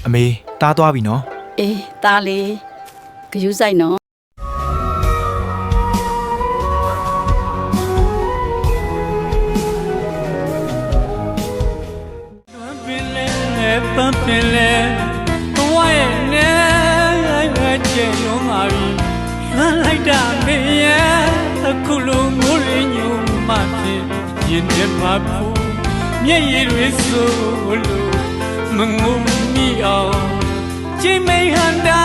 အမေတားသွားပြီနော်အေးตาလေးဂယူးဆိုင်နော်ပန်းပင်လေဘဝရဲ့နဲ့ကျဲရုံးပါပြီလွမ်းလိုက်တာမင်းရဲ့အခုလိုမိုးရင်းညူမှဖြစ်ရင်ထဲမှာဖူးမျက်ရည်တွေဆိုလို့မငုံမိအောင်ချိန်မိန်ဟန်တာ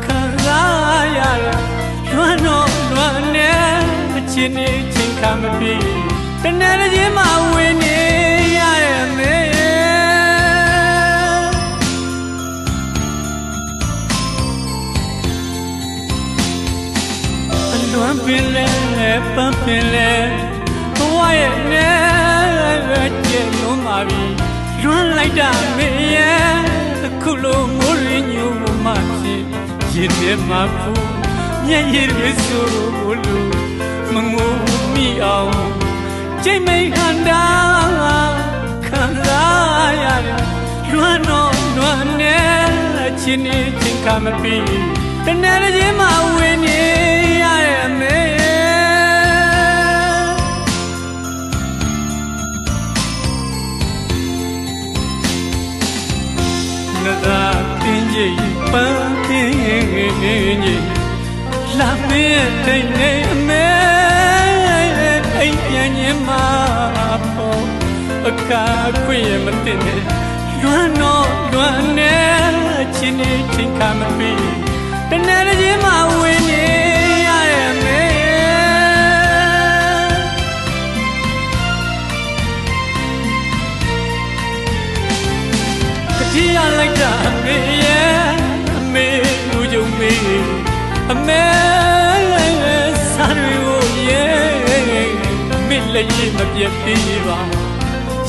ခံစားရလွမ်းတော့လွမ်းနေအချင်းနေချင်းခံမပြီးတနေ့တစ်ချိန်မှဝင်နေရရဲ့မင်းလွမ်းပင်လဲပန်းပင်လဲဘဝရဲ့နဲ့ကျဲရုံးပါပြီလွမ်းလိုက်တာမင်းရဲ့အခုလိုမိုးရင်းညူမှဖြစ်ရင်ထဲမှာဖူးမျက်ရည်တွေဆိုလို့မငိုမိအောင်ချိန်မိန်ဟန်တာခံစားရတယ်လွမ်းတော့လွမ်းနေချင်းနေချင်းကမပြီးတနေ့တစ်ချိန်မှဝင်နေရရဲ့မင်းငါသာတင်းကြီးပန်းတင်းကြီးလာမင်းတိတ်နေအမေအိမ်ပြန်ရင်မှာပေါ့အခါခွေမတင်နဲ့လွမ်းတော့လွမ်းနေချင်းနေချင်းကမပြီးတနေ့တစ်ချိန်မှဝင်နေရရဲ့မင်းတတိယလိုက်တာမေရဲ့အမေလူကြုံမေအမေစားရိုးရဲ့မေလည်းရင်မပြတ်သေးပါ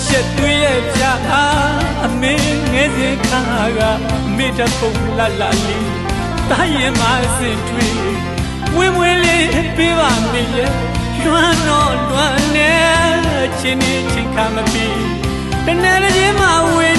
ရှက်သွေးရဲ့ပြာအမေငယ်စဉ်ခါကအမေတပုံလာလာလေးတာရင်မအစင်ထွေးဝင်းဝင်းလေးပေးပါမေရဲ့လွမ်းတော့လွမ်းနေချင်းနေချင်းခါမပြီးတနေ့တစ်ချိန်မှဝင်